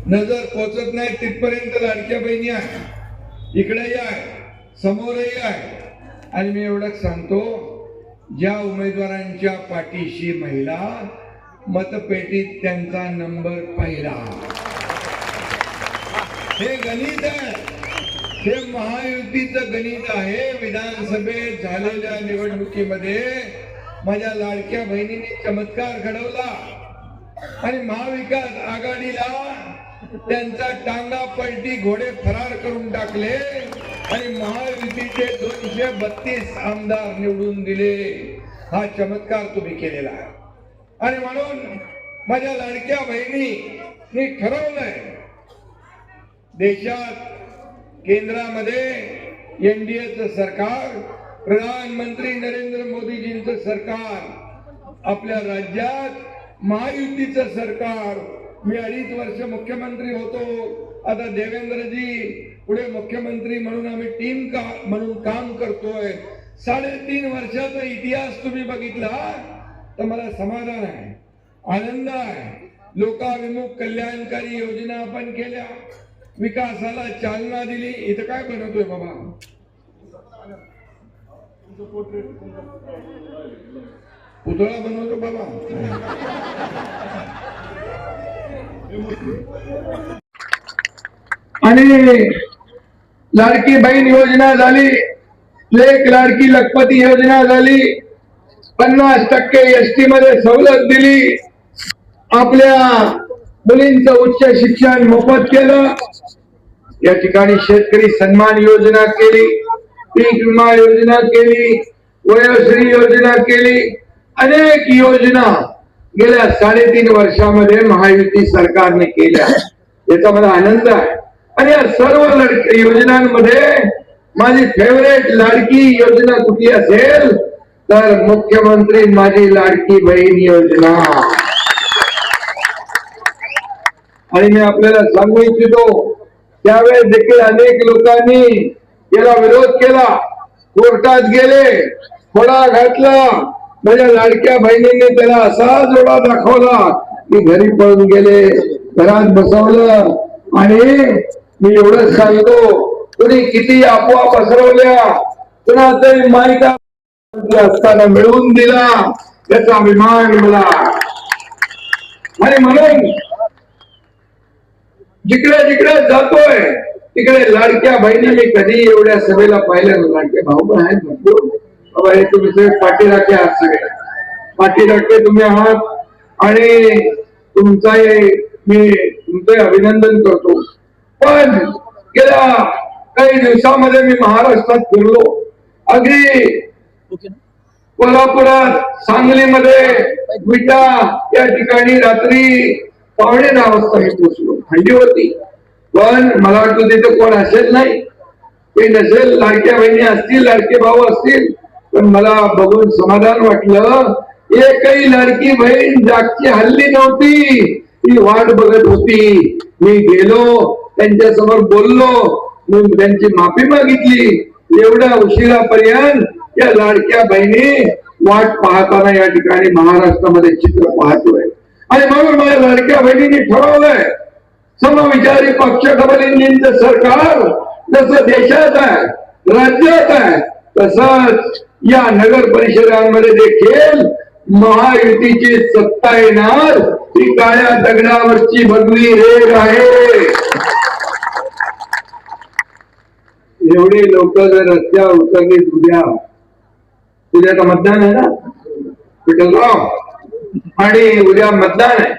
नजर पोचत नाही तिथपर्यंत लाडक्या बहिणी आहे, इकडे आहे, समोरही आहे. आणि मी एवढंच सांगतो, ज्या उमेदवारांच्या पाठीशी महिला, मतपेटीत त्यांचा नंबर पहिला. हे गणित आहे, हे महायुतीचं गणित आहे. विधानसभेत झालेल्या निवडणुकीमध्ये माझ्या लाडक्या बहिणीने चमत्कार घडवला आणि महाविकास आघाडीला त्यांचा टांगा पलटी घोडे फरार करून टाकले आणि महायुतीचे 232 आमदार निवडून दिले. हा चमत्कार तुम्ही केलेला आहे. आणि म्हणून माझ्या लाडक्या बहिणी ठरवलंय, देशात केंद्रामध्ये एनडीएचं सरकार, प्रधानमंत्री नरेंद्र मोदीजींचं सरकार, आपल्या राज्यात महायुतीचं सरकार. मी 2.5 वर्ष मुख्यमंत्री होतो, आता देवेंद्रजी पुढे मुख्यमंत्री म्हणून आम्ही टीम म्हणून काम करतोय. 3.5 वर्षाचा इतिहास तुम्ही बघितला तर मला समाधान आहे, आनंद आहे. लोकाभिमुख कल्याणकारी योजना आपण केल्या, विकासाला चालना दिली. इथं काय बनवतोय बाबा? पुतळा बनवतो बाबा. आणि लाडकी बहीण योजना झाली, लेक लाडकी लखपती योजना झाली, 50% एसटी मध्ये सवलत दिली, आपल्या मुलींचं उच्च शिक्षण मोफत केलं. या ठिकाणी शेतकरी सन्मान योजना केली, पीक विमा योजना केली, वयोश्री योजना केली. अनेक योजना गेल्या 3.5 वर्षामध्ये महायुती सरकारने केल्या. याचा मला आनंद आहे. आणि या सर्व योजनांमध्ये माझी फेवरेट लाडकी योजना कुठली असेल तर मुख्यमंत्री माझी लाडकी बहीण योजना. आणि मी आपल्याला सांगू इच्छितो, त्यावेळेस देखील अनेक लोकांनी याला विरोध केला, कोर्टात गेले, खोडा घातला. माझ्या लाडक्या बहिणीने त्याला असा जोडा दाखवला की घरी पळून गेले, घरात बसवलं. आणि मी एवढंच सांगतो, कुणी किती अफवा पसरवल्या, कुणाचाही माहिती असताना मिळवून दिला, त्याचा अभिमान मला. आणि म्हणून जिकडे जिकडे जातोय तिकडे लाडक्या बहिणी मी कधी एवढ्या सभेला पाहिलं. लाडके भाऊ पण आहेत भरपूर. बाबा हे तुम्ही पाठीराखे आहात, सगळे पाठीराखे तुम्ही आहात. आणि मी तुमचे अभिनंदन करतो. पण गेल्या काही दिवसामध्ये मी महाराष्ट्रात फिरलो. अगदी कोल्हापुरात, सांगलीमध्ये, विटा या ठिकाणी रात्री 9:15 वाजता मी पोहोचलो. थंडी होती, पण मला वाटतं तिथे कोण असेल नाही, ते नसेल, लाडक्या बहिणी असतील, लाडके भाऊ असतील. पण मला बघून समाधान वाटलं. एकही लाडकी बहीण जागची हल्ली नव्हती, ती वाट बघत होती. मी गेलो, त्यांच्या समोर बोललो, मग त्यांची माफी मागितली. एवढ्या उशिरापर्यंत या लाडक्या बहिणी वाट पाहताना या ठिकाणी महाराष्ट्रामध्ये चित्र पाहतोय. आणि म्हणून माझ्या लाडक्या बहिणींनी ठरवलंय, समविचारी पक्ष डबल इंजिनचं सरकार जसं देशात आहे, राज्यात आहे, तसंच या नगर परिषदांमध्ये देखील महायुतीची सत्ता येणार. ही काळ्या दगडावरची बदली रेग आहे. एवढी लोक जर रस्त्यावर उतरली, उद्या तर मतदान आहे ना विठ्ठलराव, आणि उद्या मतदान आहे.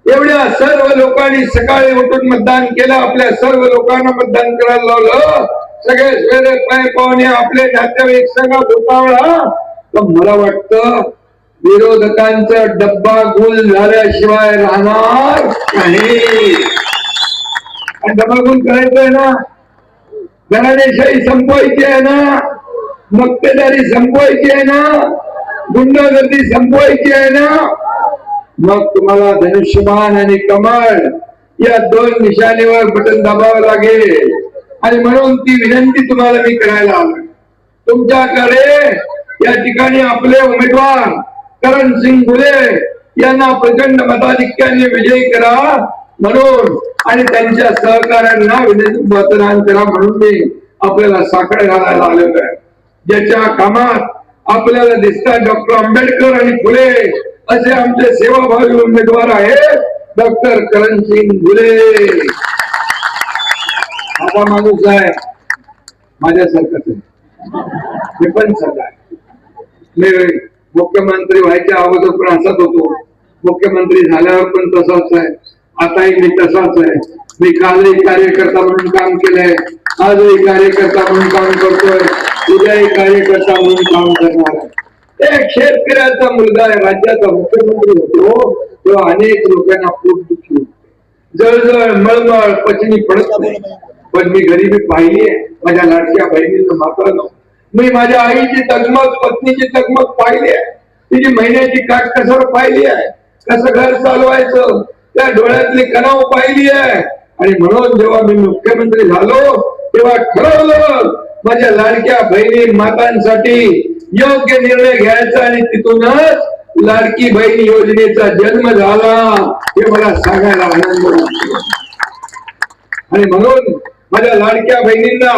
एवढ्या सर्व लोकांनी सकाळी उठून मतदान केलं, आपल्या सर्व लोकांना मतदान करायला लावलं. सगळे सगळे पाय पाहुणे आपले नातेवाईक सगळा गोपावळा. तर मला वाटतं विरोधकांचा डब्बा गुल झाल्याशिवाय राहणार नाही. आणि डब्बा गुल करायचंय ना, घराणेशाही संपवायची आहे ना, मक्तेदारी संपवायची आहे ना, गुंडागर्दी संपवायची आहे ना. मग तुम्हाला धनुष्यबाण आणि कमळ या 2 निशाणीवर बटन दाबावं लागेल. आणि म्हणून ती विनंती तुम्हाला मी करायला आलोय. तुमच्याकडे या ठिकाणी आपले उमेदवार करण सिंग गुले यांना प्रचंड मताधिक्याने विजयी करा. म्हणून आणि त्यांच्या सहकार्यांना विनंती मतदान करा म्हणून मी आपल्याला साखर घालायला आलेलो आहे. ज्याच्या कामात आपल्याला दिसतात डॉक्टर आंबेडकर आणि फुले असे आमचे सेवाभावी उमेदवार आहेत. डॉक्टर करणसिंग फुले हा माणूस आहे माझ्यासारखाच, मी पण सगळं मी मुख्यमंत्री व्हायच्या अगोदर पण असाच होतो, मुख्यमंत्री झाल्यावर पण तसाच आहे, आताही मी तसाच आहे. मी कालही कार्यकर्ता म्हणून काम केलंय, आजही कार्यकर्ता म्हणून काम करतोय, उद्याही कार्यकर्ता म्हणून काम करणार आहे. एक शेतकऱ्याचा मुलगा आहे, राज्याचा मुख्यमंत्री होतो तेव्हा अनेक लोकांना पोट दुखी होते, जळजळ मळमळ पचनी पडत नाही. पण मी गरिबी पाहिली आहे, माझ्या लाडक्या बहिणीचं मात्र मी माझ्या आईची तगमग, पत्नीची तगमग पाहिली आहे, तिची महिन्याची काटकसर पाहिली आहे, कसं घर चालवायचं त्या डोळ्यातली कणाव पाहिली आहे. आणि म्हणून जेव्हा मी मुख्यमंत्री झालो तेव्हा ठरवलं माझ्या लाडक्या बहिणी मातांसाठी योग्य निर्णय घ्यायचा आणि तिथूनच लाडकी बहीण योजनेचा जन्म झाला हे मला सांगायला आनंद वाटतो. आणि म्हणून माझ्या लाडक्या बहिणींना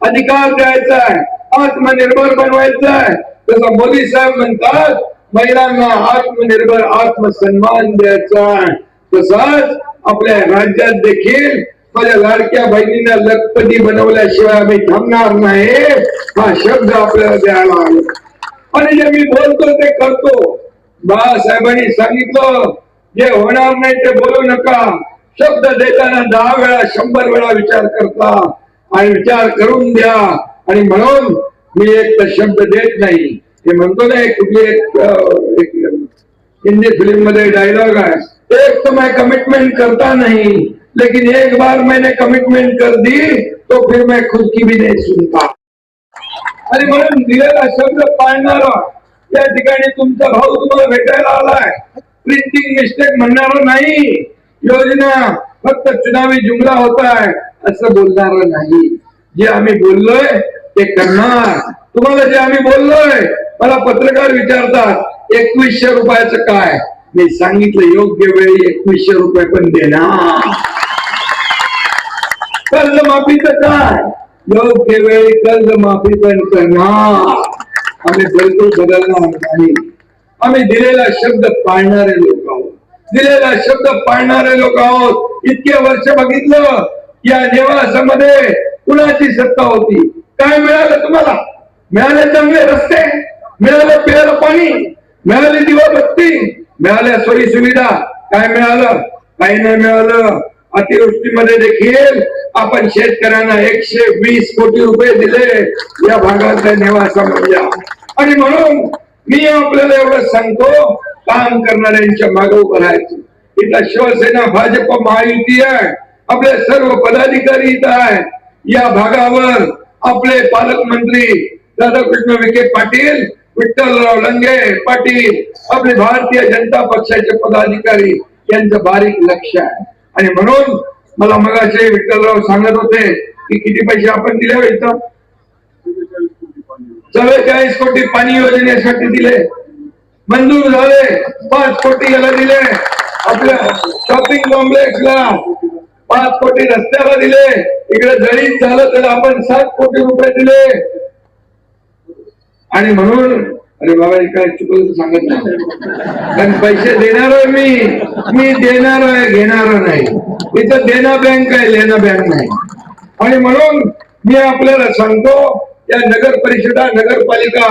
अधिकार द्यायचा आहे, आत्मनिर्भर बनवायचं आहे. तसं मोदी साहेब म्हणतात महिलांना आत्मनिर्भर आत्मसन्मान द्यायचा आहे, तसंच आपल्या राज्यात देखील माझ्या लाडक्या बहिणींना लखपती बनवल्याशिवाय आम्ही थांबणार नाही हा शब्द आपल्याला द्यायला आलो. आणि जे मी बोलतो ते करतो. बाळासाहेबांनी सांगितलं जे होणार नाही ते बोलू नका, शब्द देताना 10 वेळा 100 वेळा विचार करता आणि विचार करून द्या. आणि म्हणून मी एक तर शब्द देत नाही, हे म्हणतो ना कुठली एक हिंदी फिल्म मध्ये डायलॉग आहे, एक तो मैं कमिटमेंट करता नहीं लेकिन एक बार मैंने कमिटमेंट कर दी तो फिर मैं खुद की भी नहीं सुनता. आणि म्हणून दिलेला शब्द पाळणारा या ठिकाणी तुमचा भाऊ तुम्हाला भेटायला आलाय, प्रिंटिंग मिस्टेक म्हणणार नाही, योजना फक्त चुनावी जुमला होत आहे असं बोलणार नाही. जे आम्ही बोललोय ते करणार. तुम्हाला जे आम्ही बोललोय, मला पत्रकार विचारतात 2100 रुपयाचं काय, मी सांगितलं योग्य वेळी 2100 रुपये पण देणार. कर्जमाफीचं काय, योग्य वेळी कर्जमाफी पण करणार. आम्ही बिलकुल बदलणार नाही. आम्ही दिलेला शब्द पाळणारे लोक आहोत, दिलेला शब्द पाळणारे लोक आहोत. इतके वर्ष बघितलं या नेवासामध्ये कुणाची सत्ता होती, काय मिळालं तुम्हाला? मिळाले चांगले रस्ते, मिळालं प्यायला पाणी, मिळाली दिवाबत्ती, मिळाल्या सोयी सुविधा, काय मिळालं? काही नाही मिळालं. अतिवृष्टीमध्ये देखील आपण शेतकऱ्यांना 120 कोटी रुपये दिले या भागातल्या नेवासामधल्या. आणि म्हणून मी आपल्याला एवढं सांगतो, काम करणाऱ्यांच्या मागे उभं राहायचं. इथं शिवसेना भाजप महायुती आहे, आपले सर्व पदाधिकारी इथं आहे. या भागावर आपले पालकमंत्री राधाकृष्ण विखे पाटील, विठ्ठलराव लंगे पाटील, आपले भारतीय जनता पक्षाचे पदाधिकारी यांचं बारीक लक्ष आहे. आणि म्हणून मला मगाशी विठ्ठलराव सांगत होते की किती पैसे आपण दिले, इथं 44 कोटी पाणी योजनेसाठी दिले, मंजूर झाले. 5 कोटी याला दिले, आपल्या शॉपिंग कॉम्प्लेक्सला 5 कोटी रस्त्याला दिले, इकडे जळीत झालं तर आपण 7 कोटी रुपये दिले. आणि म्हणून अरे बाबा काय चुकलं सांगत नाही, कारण पैसे देणार आहे मी देणार आहे, घेणार नाही. इथं देना बँक आहे, लेना बँक नाही. आणि म्हणून मी आपल्याला सांगतो, या नगर परिषदा नगरपालिका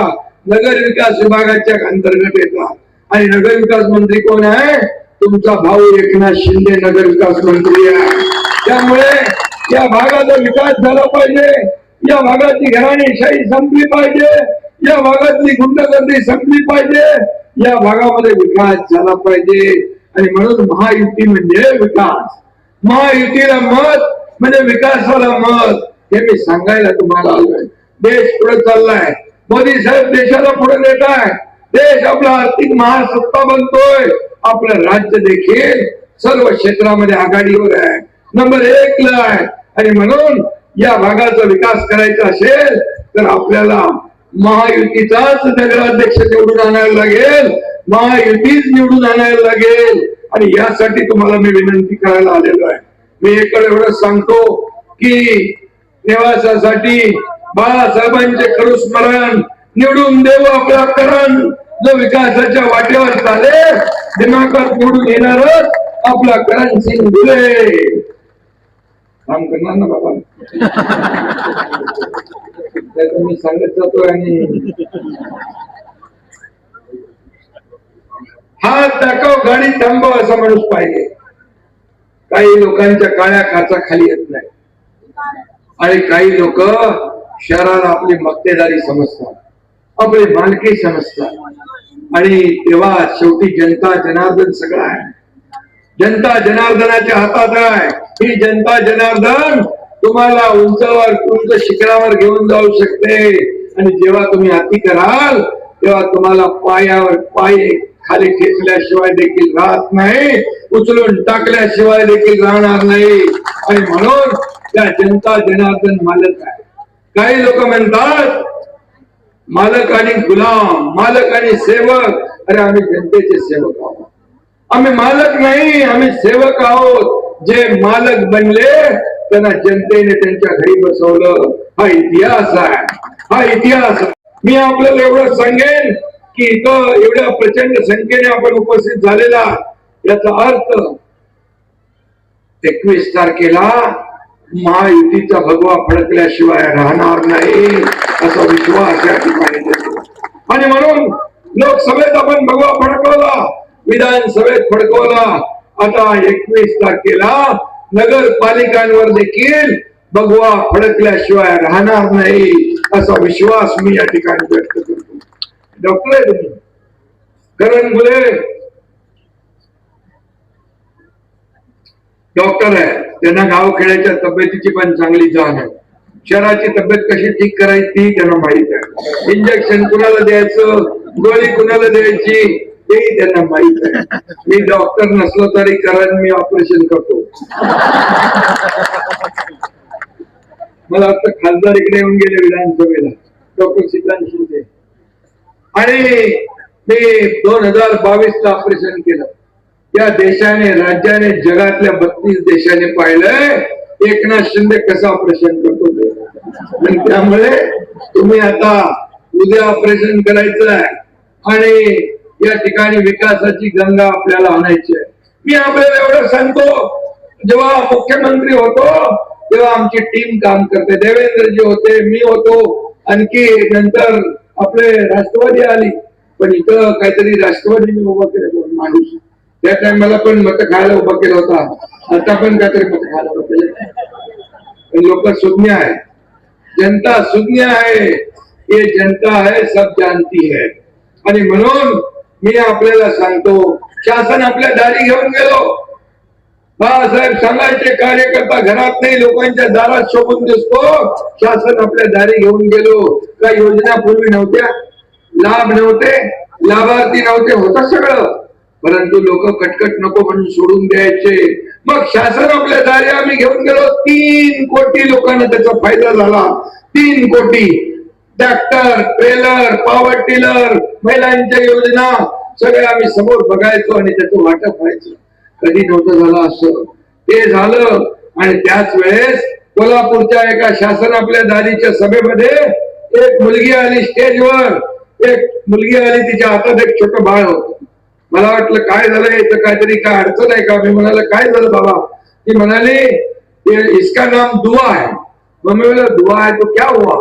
नगर विकास विभागाच्या अंतर्गत येतात. आणि नगर विकास मंत्री कोण आहे? तुमचा भाऊ एकनाथ शिंदे नगर विकास मंत्री आहे. त्यामुळे या भागाचा विकास झाला पाहिजे, या भागाची घराणेशाही संपली पाहिजे, या भागातली गुंडगर्दी संपली पाहिजे, या भागामध्ये विकास झाला पाहिजे. आणि म्हणून महायुती म्हणजे विकास, महायुतीला मत म्हणजे विकासाला मत, हे मी सांगायला तुम्हाला आलोय. देश पुढे चाललाय, मोदी साहेब देशाला पुढे नेत आहे, देश आपला आर्थिक महासत्ता बनतोय, आपलं राज्य देखील सर्व क्षेत्रामध्ये आघाडीवर आहे, नंबर 1 ला आहे. आणि म्हणून या भागाचा विकास करायचा असेल तर आपल्याला महायुतीचाच नगराध्यक्ष निवडून आणायला लागेल, महायुतीच निवडून आणायला लागेल. आणि यासाठी तुम्हाला मी विनंती करायला आलेलो आहे. मी एकडे एवढं सांगतो की निवासासाठी बाळासाहेबांचे खरं स्मरण, निवडून देऊ आपला करण, जो विकासाच्या वाटेवर चालेल दिमागात निवडून येणारच आपला करण सिंग गुले. काम करणार ना बाबा, मी सांगत जातो. आणि हात दाखव गाडी थांबव असा माणूस पाहिजे. काही लोकांच्या काळ्या काचा खाली येत नाही आणि काही लोक शहराला आपली मक्तेदारी समजतात, आपली मालकी समजतात. आणि तेव्हा शेवटी जनता जनार्दन सगळं आहे. जनता जनार्दनाच्या हातात आहे. ही जनता जनार्दन तुम्हाला उंच शिखरावर घेऊन जाऊ शकते. आणि जेव्हा तुम्ही अति कराल तेव्हा तुम्हाला पायावर पाय खाली ठेचल्याशिवाय देखील राहत नाही, उचलून टाकल्याशिवाय देखील राहणार नाही. आणि म्हणून त्या जनता जनार्दन मालक आहे. काही लोक म्हणतात मालक आणि गुलाम, मालक आणि सेवक. अरे आम्ही जनतेचे सेवक आहोत. आम्ही मालक नाही, आम्ही सेवक आहोत. जे मालक बनले त्यांना जनतेने त्यांच्या घरी बसवलं. हा इतिहास आहे, हा इतिहास. मी आपल्याला एवढं सांगेन की इथं एवढ्या प्रचंड संख्येने आपण उपस्थित झालेला, याचा अर्थ 21 तारखेला महायुतीचा भगवा फडकल्याशिवाय राहणार नाही असा विश्वास या ठिकाणी देतो. आणि म्हणून लोकसभेत आपण भगवा फडकवला, विधानसभेत फडकवला. आता 21 तारखेला नगरपालिकांवर देखील भगवा फडकल्याशिवाय राहणार नाही असा विश्वास मी या ठिकाणी व्यक्त करतो. डॉक्टर आहे तुम्ही, करण गुले डॉक्टर आहे, त्यांना गावखेड्याच्या तब्येतीची पण चांगली जाण आहे. शहराची तब्येत कशी ठीक करायची त्यांना माहित आहे. इंजेक्शन कुणाला द्यायचं, गोळी कुणाला द्यायची तेही त्यांना माहित आहे. मी डॉक्टर नसलो तरी कारण मी ऑपरेशन करतो. मला वाटतं खासदार इकडे येऊन गेले विधानसभेला, डॉक्टर श्रीकांत शिंदे. आणि मी 2022 ला ऑपरेशन केलं. या देशाने, राज्याने, जगातल्या 32 देशाने पाहिलंय एकनाथ शिंदे कसं ऑपरेशन करतो ते. आणि त्यामुळे तुम्ही आता उद्या ऑपरेशन करायचं आहे आणि या ठिकाणी विकासाची गंगा आपल्याला आणायची आहे. मी आपल्याला एवढं सांगतो, जेव्हा मुख्यमंत्री होतो तेव्हा आमची टीम काम करते. देवेंद्रजी होते, मी होतो, आणखी नंतर आपले राष्ट्रवादी आली. पण इथं काहीतरी राष्ट्रवादीने उभा केलं माणूस. त्या टाइमला पण मत खायला उभा केला होता, आता पण काहीतरी मत खायला उभा केलं. लोक सुज्ञ आहे, जनता सुज्ञ आहे. ये जनता है सब जानती है. आणि म्हणून मी आपल्याला सांगतो, शासन आपल्या दारी घेऊन गेलो. बाळासाहेब सांगायचे कार्यकर्ता घरात नाही लोकांच्या दारात शोभून दिसतो. शासन आपल्या दारी घेऊन गेलो. का योजना पूर्वी नव्हत्या, लाभ नव्हते, लाभार्थी नव्हते, होतं सगळं. परंतु लोक कटकट नको म्हणून सोडून द्यायचे. मग शासन आपल्या दारी आम्ही घेऊन गेलो. 3 कोटी लोकांना त्याचा फायदा झाला. 3 कोटी. ट्रॅक्टर, ट्रेलर, पॉवर टिलर, महिलांच्या योजना सगळे आम्ही समोर बघायचो आणि त्याचं वाटप व्हायचं. कधी नव्हतं झालं असं, ते झालं. आणि त्याच वेळेस कोल्हापूरच्या एका शासन आपल्या दारीच्या सभेमध्ये एक मुलगी आली स्टेजवर. एक मुलगी आली, तिच्या हातात एक छोटं बाळ होतं. मला वाटलं काय झालंय, तर काहीतरी काय अडचण आहे का. मी म्हणाला काय झालं बाबा. ती म्हणाली इसका नाम दुआ है. मग मी बोला दुआ है तो क्या हुआ.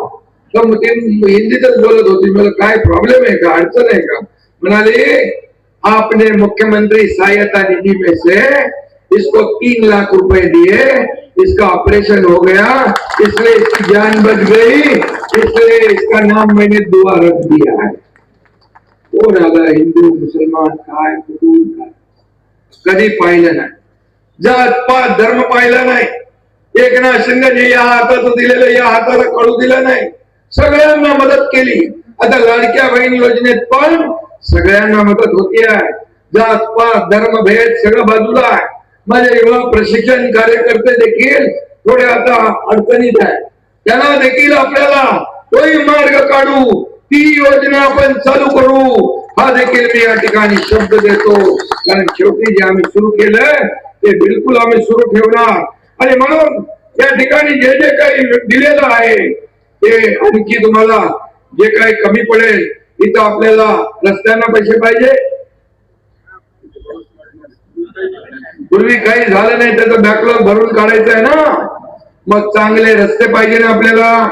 तर ते हिंदीतच बोलत होती. मला काय प्रॉब्लेम आहे का, अडचण आहे का. म्हणाले आपने मुख्यमंत्री सहायता निधि में से इसको 3 लाख रुपए दिए, इसका ऑपरेशन हो गया, इसलिए इसकी जान बच गई, इसलिए इसका नाम मैंने दुआ रख दिया है. कोण आला, हिंदू मुसलमान काय कुटुंब काय, कधी पाहिलं नाही. जात पात धर्म पाहिला नाही. एकनाथ शिंदेने या हाताचं दिलेलं या हाताला कळू दिलं नाही. सगळ्यांना मदत केली. आता लाडक्या बहीण योजनेत पण सगळ्यांना मदत होती आहे. जात पात धर्म भेद सगळं बाजूला आहे. माझे युवा प्रशिक्षण कार्यकर्ते देखील थोडे आता अडचणीत आहे. त्यांना देखील आपल्याला तोही मार्ग काढू. ती योजना आपण चालू करू, हा देखील मी या ठिकाणी शब्द देतो. कारण शेवटी जे आम्ही सुरू केलं ते बिलकुल आम्ही सुरू ठेवणार. आणि म्हणून या ठिकाणी जे जे काही दिलेलं आहे ते आणखी तुम्हाला जे काही कमी पडेल, इथं आपल्याला रस्त्यांना पैसे पाहिजे, पूर्वी काही झालं नाही त्याचं बॅकलॉग भरून काढायचं आहे ना. मग चांगले रस्ते पाहिजे ना आपल्याला,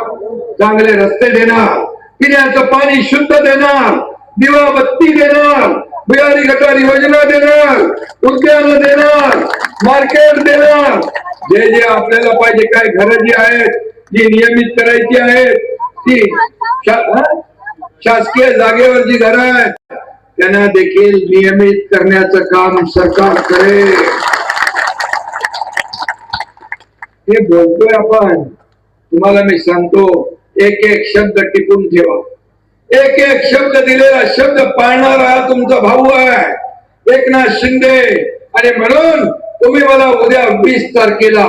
चांगले रस्ते देणार, पिण्याचं पाणी शुद्ध देणार, दिवा बत्ती देणार, बिहारी गटार योजना देणार, उद्यान देणार, मार्केट देणार, जे जे आपल्याला पाहिजे. काय घरं जी आहेत जी नियमित करायची आहेत, ती शासकीय जागेवर जी घरं आहेत त्यांना देखील नियमित करण्याचं काम सरकार करेल. हे बोलतोय आपण, तुम्हाला मी सांगतो, एक एक शब्द टिपून ठेवा. एक एक शब्द दिलेला शब्द पाळणारा तुमचा भाऊ आहे एकनाथ शिंदे. आणि म्हणून तुम्ही मला उद्या 20 तारखेला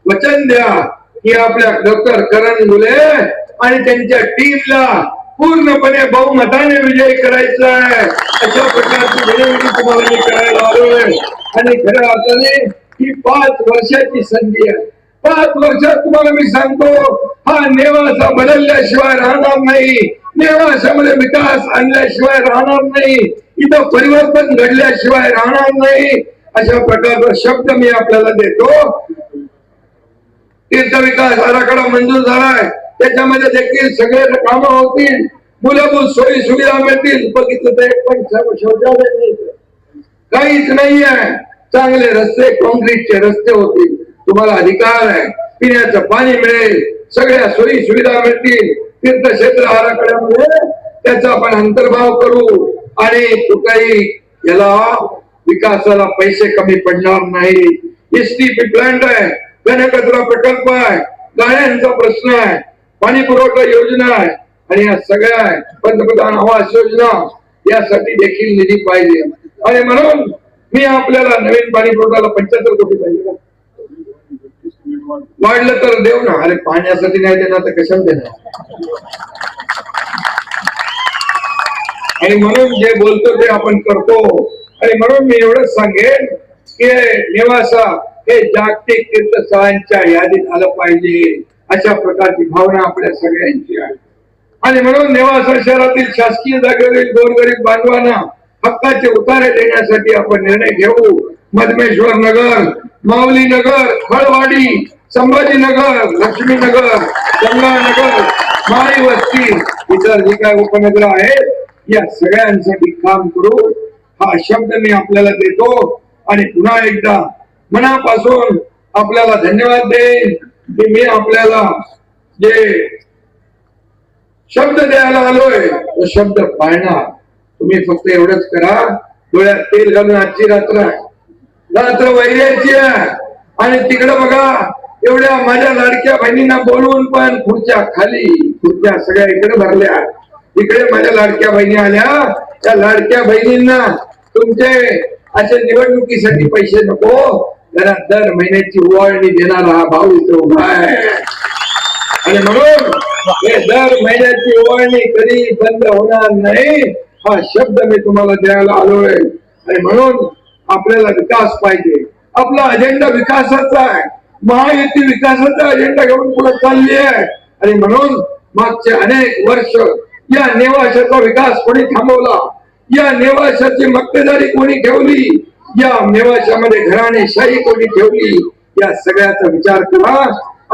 वचन द्या की आपल्या डॉक्टर करण गुले आणि त्यांच्या टीमला पूर्णपणे बहुमताने विजय करायचा आहे. अशा प्रकारची विनंती तुम्हाला मी करायला आलोय. आणि खऱ्या अर्थाने ही 5 वर्षाची संधी आहे. 5 वर्षात तुम्हाला मी सांगतो, हा नेवासा बदलल्याशिवाय राहणार नाही, नेवासामध्ये विकास आणल्याशिवाय राहणार नाही, इथं परिवर्तन घडल्याशिवाय राहणार नाही. अशा प्रकारचा शब्द मी आपल्याला देतो. तीर्थ विकास आराखडा मंजूर झालाय, त्याच्यामध्ये देखील सगळे कामं होतील, मूलभूत सोयी सुविधा मिळतील. बघितलं तर एक पण शौचालय नाही, काहीच नाहीये. चांगले रस्ते, कॉन्क्रीटचे रस्ते होतील, तुम्हाला अधिकार आहे, पिण्याचं पाणी मिळेल, सगळ्या सोयी सुविधा मिळतील. तीर्थक्षेत्र आराखड्यामध्ये त्याचा आपण अंतर्भाव करू आणि कुठेही याला विकासाला पैसे कमी पडणार नाही. एसटीपी प्लांट आहे, घनकचरा प्रकल्प आहे, गाड्यांचा प्रश्न आहे, पाणी पुरवठा योजना आहे आणि या सगळ्या पंतप्रधान आवास योजना यासाठी देखील निधी पाहिजे. आणि म्हणून मी आपल्याला नवीन पाणी पुरवठ्याला 75 कोटी पाहिजे. वाढलं तर देऊ ना. अरे पाण्यासाठी नाही देणार तर कशाला देणार. आणि म्हणून जे बोलतो ते आपण करतो. आणि म्हणून मी एवढंच सांगेन की नेवासा हे जागतिक तीर्थस्थळांच्या यादीत आलं पाहिजे, अशा प्रकारची भावना आपल्या सगळ्यांची आहे. आणि म्हणून नेवासा शहरातील शासकीय जागेवरील गोरगरीब बांधवांना हक्काचे उतारे देण्यासाठी आपण निर्णय घेऊ. मधमेश्वर नगर, माऊली नगर, खळवाडी, संभाजीनगर, लक्ष्मीनगर, गंगानगर, माळी वस्ती, इतर जे काय उपनगर आहेत या सगळ्यांसाठी काम करू, हा शब्द मी आपल्याला देतो. आणि पुन्हा एकदा मनापासून आपल्याला धन्यवाद देईन की मी आपल्याला जे शब्द द्यायला आलोय तो शब्द पाळणार. तुम्ही फक्त एवढंच करा, डोळ्यात तेल घालून आजची रात्र वैर्याची आहे. आणि तिकडे बघा, एवढ्या माझ्या लाडक्या बहिणींना बोलवून पण खुर्च्या खाली, खुर्च्या सगळ्या इकडे भरल्या. इकडे माझ्या लाडक्या बहिणी आल्या, त्या लाडक्या बहिणींना तुमचे अशा निवडणुकीसाठी पैसे नको, जरा दर महिन्याची ओवाळणी देणारा हा भाऊ इथे उभा आहे. आणि म्हणून हे दर महिन्याची ओवाळणी कधी बंद होणार नाही, हा शब्द मी तुम्हाला द्यायला आलोय. आणि म्हणून आपल्याला विकास पाहिजे, आपला अजेंडा विकासाचा आहे, महायुती विकासाचा अजेंडा घेऊन पुढे चालली आहे. आणि म्हणून मागचे अनेक वर्ष या नेवाशाचा विकास कोणी थांबवला, या नेवाशाची मक्तेदारी कोणी ठेवली, या नेवाशामध्ये घराणेशाही कोणी ठेवली, या सगळ्याचा विचार करा.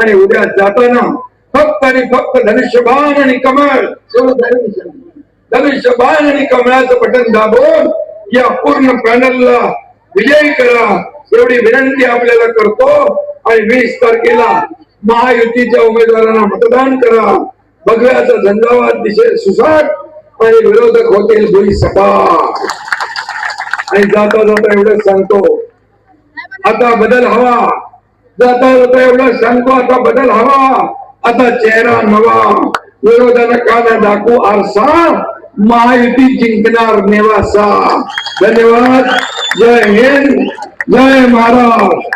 आणि उद्या जाताना फक्त आणि फक्त धनुष्यबाण आणि कमळ, धनुष्यबाण आणि कमळाचं बटन दाबून या पूर्ण पॅनलला विजयी करा, एवढी विनंती आपल्याला करतो. आणि 20 तारखेला महायुतीच्या उमेदवारांना मतदान करा. भगव्याचा झंझावात दिसेल सुसाट आणि विरोधक होतील भुईसपाट. आणि जाता जाता एवढंच सांगतो, आता बदल हवा. जाता जाता एवढंच सांगतो, आता बदल हवा. आता चेहरा नवा, विरोधानं काना दाखवू आरसा, महायुती जिंकणार नेवासा. धन्यवाद. जय हिंद, जय महाराष्ट्र.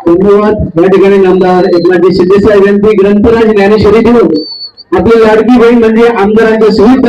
धन्यवाद. या ठिकाणी आमदार एकनाथ शिंदे साहेबांची ग्रंथराज ज्ञानेश्वरी देऊन आपली लाडकी बहीण म्हणजे आमदारांच्या सुविध